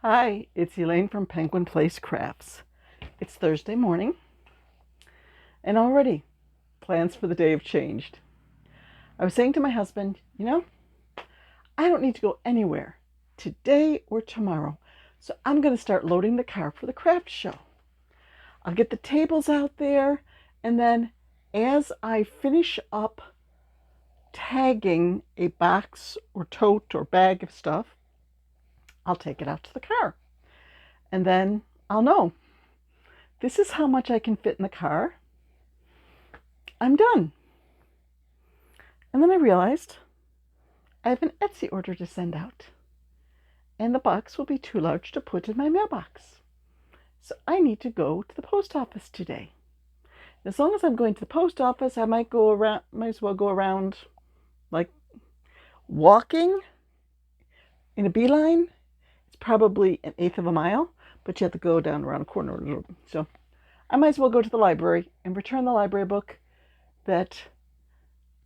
Hi, it's Elaine from Penguin Place Crafts. It's Thursday morning, and already plans for the day have changed. I was saying to my husband, I don't need to go anywhere today or tomorrow, so I'm going to start loading the car for the craft show. I'll get the tables out there, and then as I finish up tagging a box or tote or bag of stuff, I'll take it out to the car. And then I'll know this is how much I can fit in the car. I'm done. And then I realized I have an Etsy order to send out, and the box will be too large to put in my mailbox. So I need to go to the post office today. As long as I'm going to the post office, I might as well go around like walking in a beeline. It's probably an eighth of a mile, but you have to go down around a corner. So I might as well go to the library and return the library book that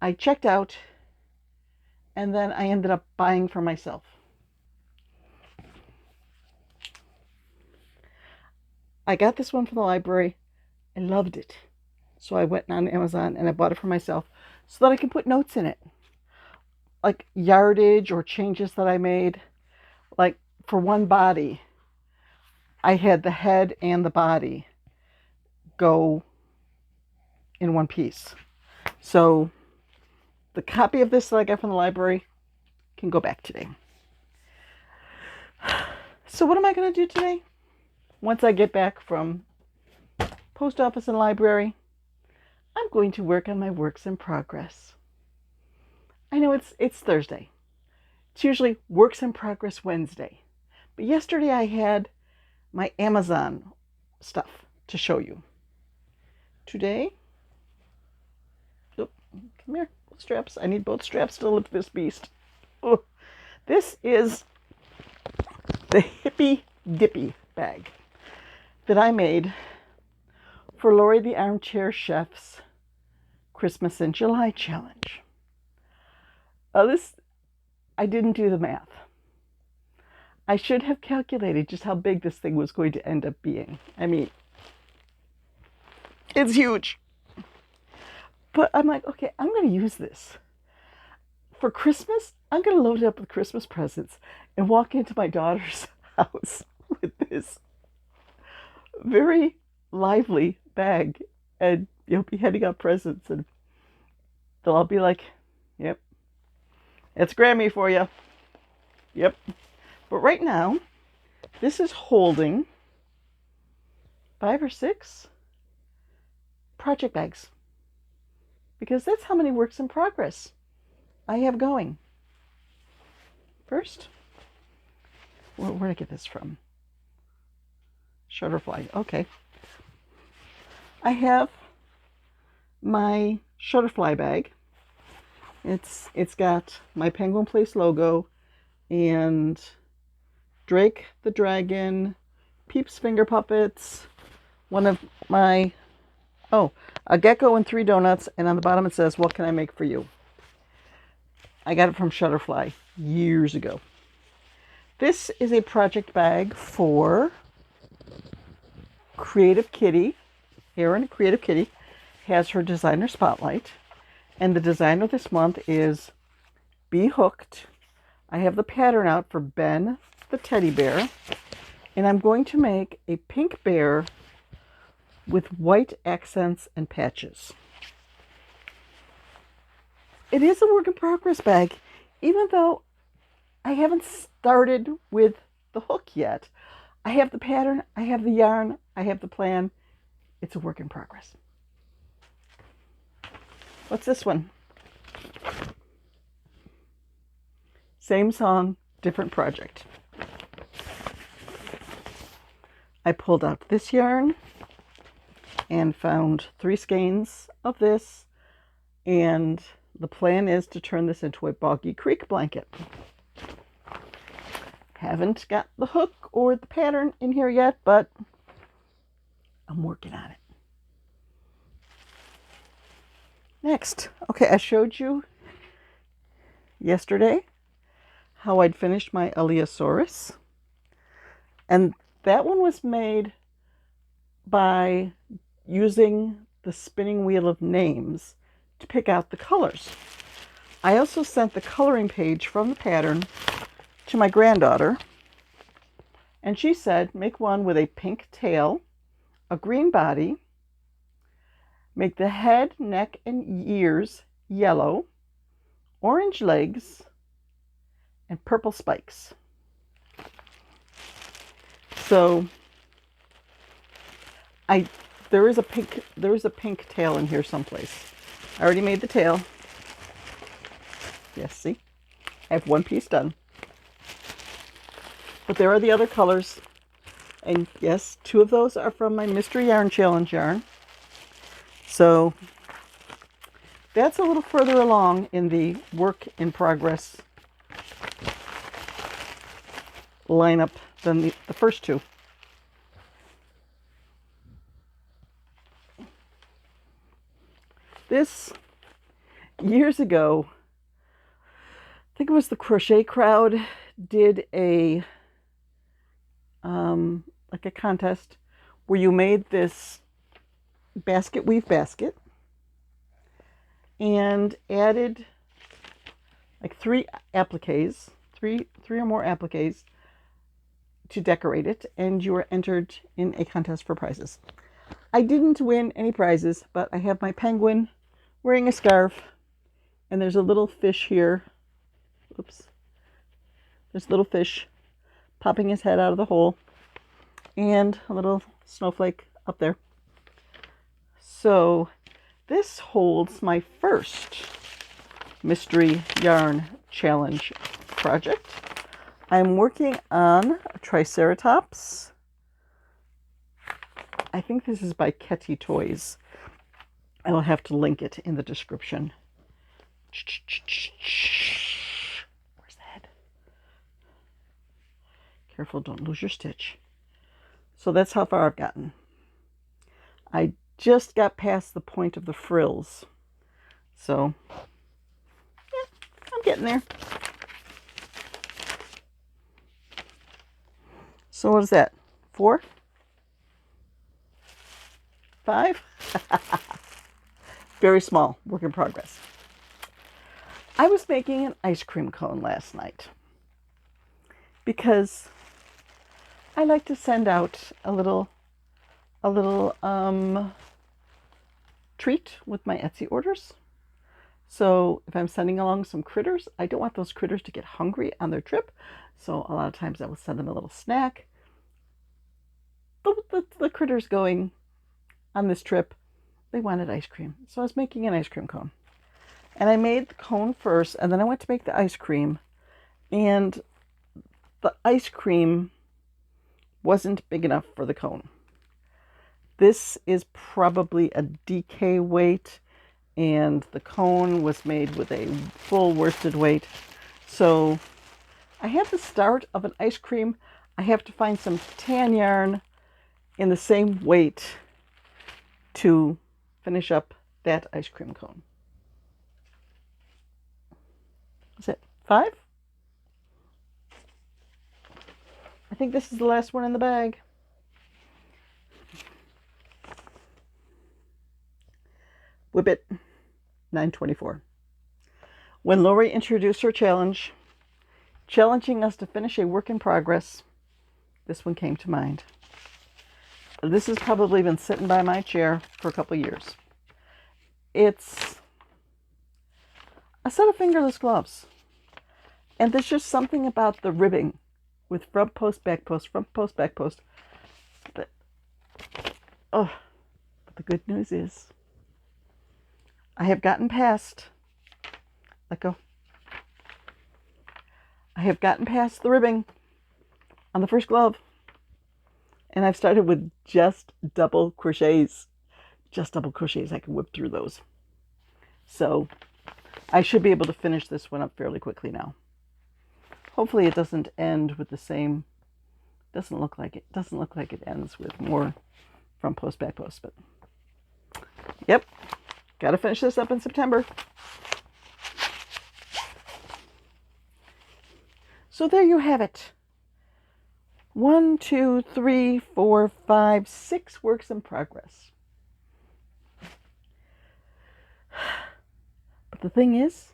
I checked out and then I ended up buying for myself. I got this one from the library. I loved it. So I went on Amazon and I bought it for myself so that I can put notes in it, like yardage or changes that I made. Like for one body, I had the head and the body go in one piece. So the copy of this that I got from the library can go back today. So what am I going to do today? Once I get back from post office and library, I'm going to work on my works in progress. I know it's Thursday. It's usually works in progress Wednesday. But yesterday I had my Amazon stuff to show you. Today, come here, straps. I need both straps to lift this beast. Oh, this is the Hippy Dippy bag that I made for Lori the Armchair Chef's Christmas in July challenge. I didn't do the math. I should have calculated just how big this thing was going to end up being. I mean, it's huge. But I'm like, okay, I'm going to use this. For Christmas, I'm going to load it up with Christmas presents and walk into my daughter's house with this very lively bag and be handing out presents, and they'll all be like, yep, it's Grammy for you. Yep. But right now, this is holding 5 or 6 project bags, because that's how many works in progress I have going. First, where did I get this from? Shutterfly. Okay. I have my Shutterfly bag. It's got my Penguin Place logo and Drake the Dragon, Peeps Finger Puppets, one of my, a gecko and 3 donuts, and on the bottom it says, "What can I make for you?" I got it from Shutterfly years ago. This is a project bag for Creative Kitty. Erin, Creative Kitty, has her designer spotlight, and the designer this month is BHooked. I have the pattern out for Ben the teddy bear, and I'm going to make a pink bear with white accents and patches. It is a work in progress bag, even though I haven't started with the hook yet. I have the pattern, I have the yarn, I have the plan. It's a work in progress. What's this one? Same song, different project. I pulled out this yarn and found 3 skeins of this, and the plan is to turn this into a Boggy Creek blanket. Haven't got the hook or the pattern in here yet, but I'm working on it. Next, okay, I showed you yesterday how I'd finished my Aliyasaurus. And that one was made by using the spinning wheel of names to pick out the colors. I also sent the coloring page from the pattern to my granddaughter, and she said, make one with a pink tail, a green body, make the head, neck, and ears yellow, orange legs, and purple spikes. So there is a pink tail in here someplace. I already made the tail. Yes, see? I have one piece done. But there are the other colors. And yes, 2 of those are from my Mystery Yarn Challenge yarn. So that's a little further along in the work in progress lineup than the first 2. This, years ago, I think it was the Crochet Crowd, did a like a contest where you made this basket weave basket and added like 3 appliques, three or more appliques to decorate it, and you were entered in a contest for prizes. I didn't win any prizes, but I have my penguin wearing a scarf, and there's a little fish here. Oops. There's a little fish popping his head out of the hole, and a little snowflake up there. So this holds my first Mystery Yarn Challenge project. I'm working on a Triceratops. I think this is by Ketty Toys. I will have to link it in the description. Where's the head? Careful, don't lose your stitch. So that's how far I've gotten. I just got past the point of the frills. So, yeah, I'm getting there. So what is that? 4? 5? Very small, work in progress. I was making an ice cream cone last night because I like to send out a little treat with my Etsy orders. So if I'm sending along some critters, I don't want those critters to get hungry on their trip. So a lot of times I will send them a little snack. The critters going on this trip, they wanted ice cream. So I was making an ice cream cone. And I made the cone first, and then I went to make the ice cream. And the ice cream wasn't big enough for the cone. This is probably a DK weight, and the cone was made with a full worsted weight. So I have the start of an ice cream. I have to find some tan yarn in the same weight to finish up that ice cream cone. Is it 5? I think this is the last one in the bag. Whippet 924. When Lori introduced her challenge, challenging us to finish a work in progress, this one came to mind. This has probably been sitting by my chair for a couple years. It's a set of fingerless gloves. And there's just something about the ribbing with front post, back post, front post, back post. But the good news is I have gotten past, let go. I have gotten past the ribbing on the first glove. And I've started with just double crochets. Just double crochets. I can whip through those. So I should be able to finish this one up fairly quickly now. Hopefully it doesn't end with the same, doesn't look like it ends with more front post, back post, but yep, got to finish this up in September. So there you have it. 1, 2, 3, 4, 5, 6 works in progress. But the thing is,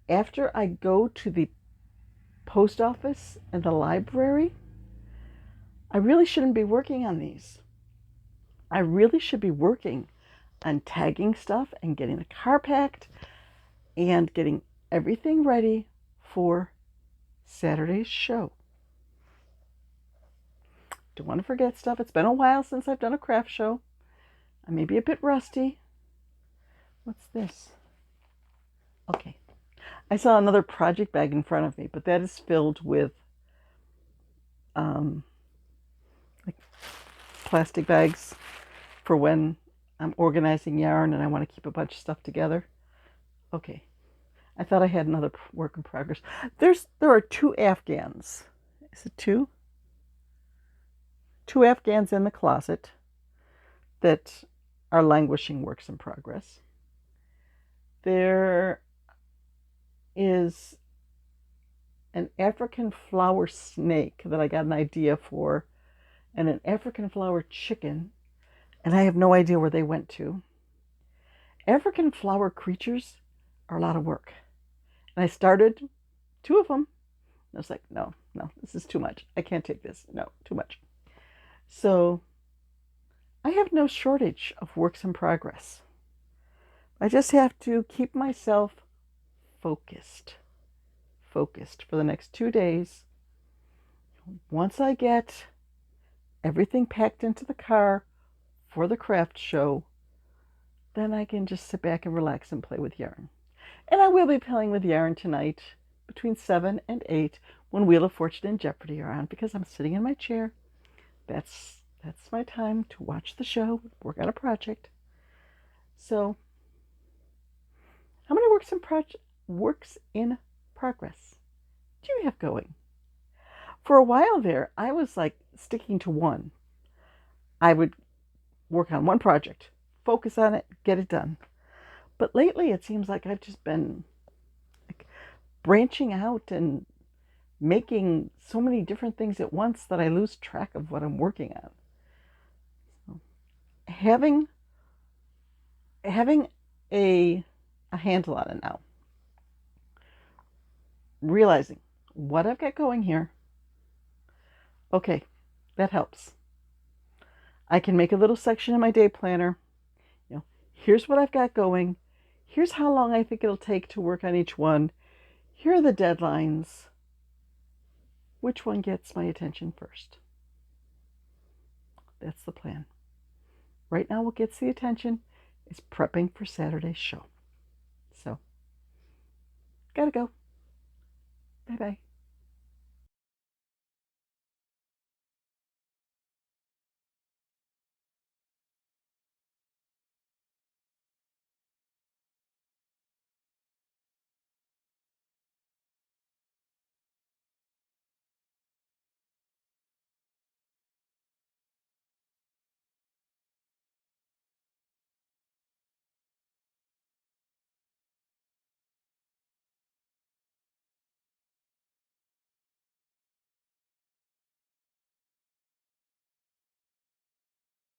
after I go to the post office and the library, I really shouldn't be working on these. I really should be working on tagging stuff and getting the car packed and getting everything ready for Saturday's show. Don't want to forget stuff. It's been a while since I've done a craft show. I may be a bit rusty. What's this? Okay. I saw another project bag in front of me, but that is filled with like plastic bags for when I'm organizing yarn and I want to keep a bunch of stuff together. Okay. I thought I had another work in progress. There are 2 Afghans. Is it 2? 2 Afghans in the closet that are languishing works in progress. There is an African flower snake that I got an idea for, and an African flower chicken, and I have no idea where they went to. African flower creatures are a lot of work. And I started 2 of them. I was like, no, this is too much. I can't take this. No, too much. So I have no shortage of works in progress. I just have to keep myself focused for the next 2 days. Once I get everything packed into the car for the craft show, then I can just sit back and relax and play with yarn. And I will be playing with yarn tonight between 7 and 8 when Wheel of Fortune and Jeopardy are on, because I'm sitting in my chair. That's my time to watch the show, work on a project. So, how many works in progress do you have going? For a while there, I was like sticking to one. I would work on one project, focus on it, get it done. But lately, it seems like I've just been like branching out and making so many different things at once that I lose track of what I'm working on. So, having a handle on it now, realizing what I've got going here. Okay, that helps. I can make a little section in my day planner. Here's what I've got going. Here's how long I think it'll take to work on each one. Here are the deadlines. Which one gets my attention first? That's the plan. Right now, what gets the attention is prepping for Saturday's show. So, gotta go. Bye-bye.